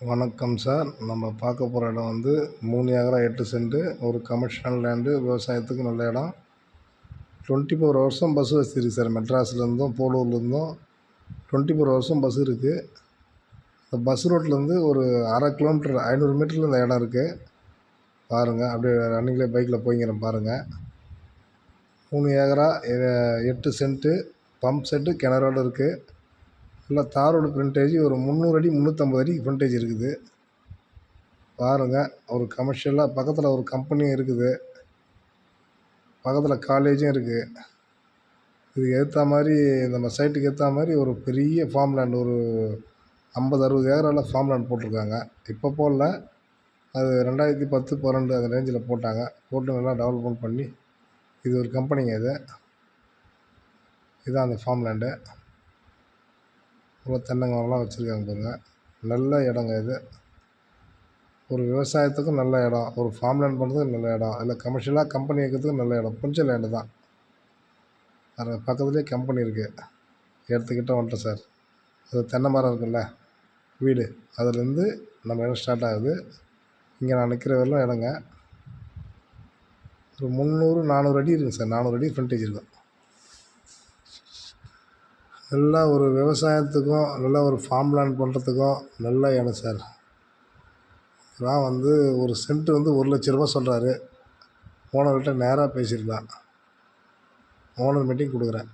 வணக்கம் சார். நம்ம பார்க்க போகிற இடம் வந்து 3 ஏக்கரா 8 சென்ட் ஒரு கமர்ஷியல் லேண்டு. விவசாயத்துக்கு நல்ல இடம். 24 ஹவர்ஸும் பஸ் வசதி இருக்குது சார். மெட்ராஸ்லேருந்தும் போலூர்லேருந்தும் 24 ஹவர்ஸும் பஸ் இருக்குது. இந்த பஸ் ரோட்லேருந்து ஒரு 1/2 கிலோமீட்டர் 500 மீட்டரில் இந்த இடம் இருக்குது. பாருங்கள், அப்படியே ரன்னிங்லேயே பைக்கில் போய்க்கிறேன் பாருங்கள். 3 ஏக்கரா 8 சென்ட்டு, பம்ப் செட்டு கிணறோடு இருக்குது. நல்லா தாரோட ஃப்ரண்டேஜ் ஒரு 300 அடி 350 அடி ஃப்ரண்டேஜ் இருக்குது. பாருங்கள், ஒரு கமர்ஷியலாக பக்கத்தில் ஒரு கம்பெனியும் இருக்குது. பக்கத்தில் காலேஜும் இருக்குது. இதுக்கு ஏற்ற மாதிரி நம்ம சைட்டுக்கு ஏற்ற மாதிரி ஒரு பெரிய ஃபார்ம் லேண்ட் ஒரு 50-60 ஏக்கராவில் ஃபார்ம் லேண்ட் போட்டிருக்காங்க. இப்போ போடல, அது 2010, 12 அந்த ரேஞ்சில் போட்டாங்க. போட்டு நல்லா டெவலப்மெண்ட் பண்ணி இது ஒரு கம்பெனிங்க. இதுதான் அந்த ஃபார்ம் லேண்டு. இவ்வளோ தென்னை மரம்லாம் வச்சுருக்காங்க பாருங்கள். நல்ல இடங்க இது. ஒரு விவசாயத்துக்கும் நல்ல இடம், ஒரு ஃபார்ம் லேண்ட் பண்ணுறதுக்கு நல்ல இடம், இல்லை கமர்ஷியலாக கம்பெனி வைக்கிறதுக்கு நல்ல இடம். கொஞ்சம் லேண்டு தான். அது பக்கத்துலேயே கம்பெனி இருக்குது. எடுத்துக்கிட்ட வந்துட்டேன் சார். அது தென்னை மரம் இருக்குல்ல, வீடு, அதுலேருந்து நம்ம இடம் ஸ்டார்ட் ஆகுது. இங்கே நான் நிற்கிற வரலாம் இடங்க ஒரு 300-400 அடி இருக்குது சார். 400 அடி ஃப்ரண்டேஜ் இருக்கும். நல்லா ஒரு விவசாயத்துக்கும் நல்லா ஒரு ஃபார்ம் லேண்ட் பண்ணுறதுக்கும் நல்ல இடம் சார். நான் வந்து ஒரு சென்ட் வந்து 1,00,000 ரூபா சொல்கிறாரு. ஓனர்கிட்ட நேராக பேசியிருக்கலாம். ஓனர் மீட்டிங் கொடுக்குறேன்.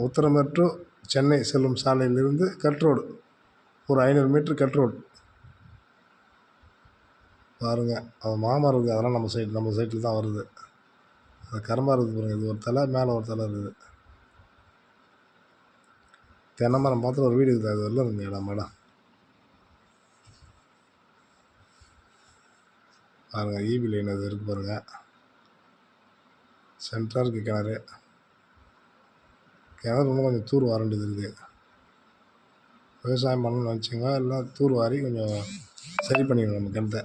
உத்தரமேர் டு சென்னை செல்லும் சாலையிலிருந்து கட் ரோடு ஒரு 500 மீட்ரு கட் ரோடு. பாருங்கள், அது மாமரம் இருக்குது. அதெல்லாம் நம்ம சைட்டில் தான் வருது. அது கரமாக இருக்குது பாருங்கள். இது ஒரு தலை, மேலே ஒரு தலை இருக்குது. தென்னை மரம் பார்த்து ஒரு வீடு இருக்குது. அது வரல இருக்குங்க இடம். பாருங்கள், ஈபி லைன் அது இருக்குது பாருங்கள். சென்டராக இருக்குது கிணறு. இன்னும் கொஞ்சம் தூர் வார வேண்டியது இருக்குது. விவசாயம் பண்ணணும்னு நினச்சிங்க, எல்லாம் தூர் வாரி கொஞ்சம் சரி பண்ணிடணும் நம்ம கிணத்தை.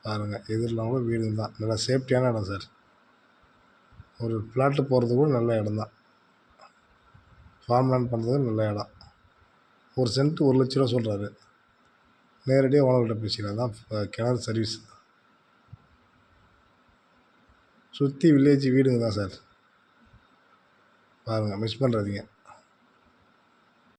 பாருங்கள், எதிரில் கூட வீடு தான். நல்லா சேஃப்டியான இடம் சார். ஒரு ஃப்ளாட்டு போகிறது கூட நல்ல இடம் தான். ஃபார்ம் லேண்ட் பண்ணுறதுக்கு நல்ல இடம். ஒரு சென்ட் 1,00,000 ரூபா சொல்கிறாரு. நேரடியாக ஓனர்கிட்ட பேசிக்கலாம். தான் கிணறு சர்வீஸ். சுற்றி வில்லேஜ் வீடுங்க தான் சார். பாருங்கள், மிஸ் பண்ணுறாதீங்க.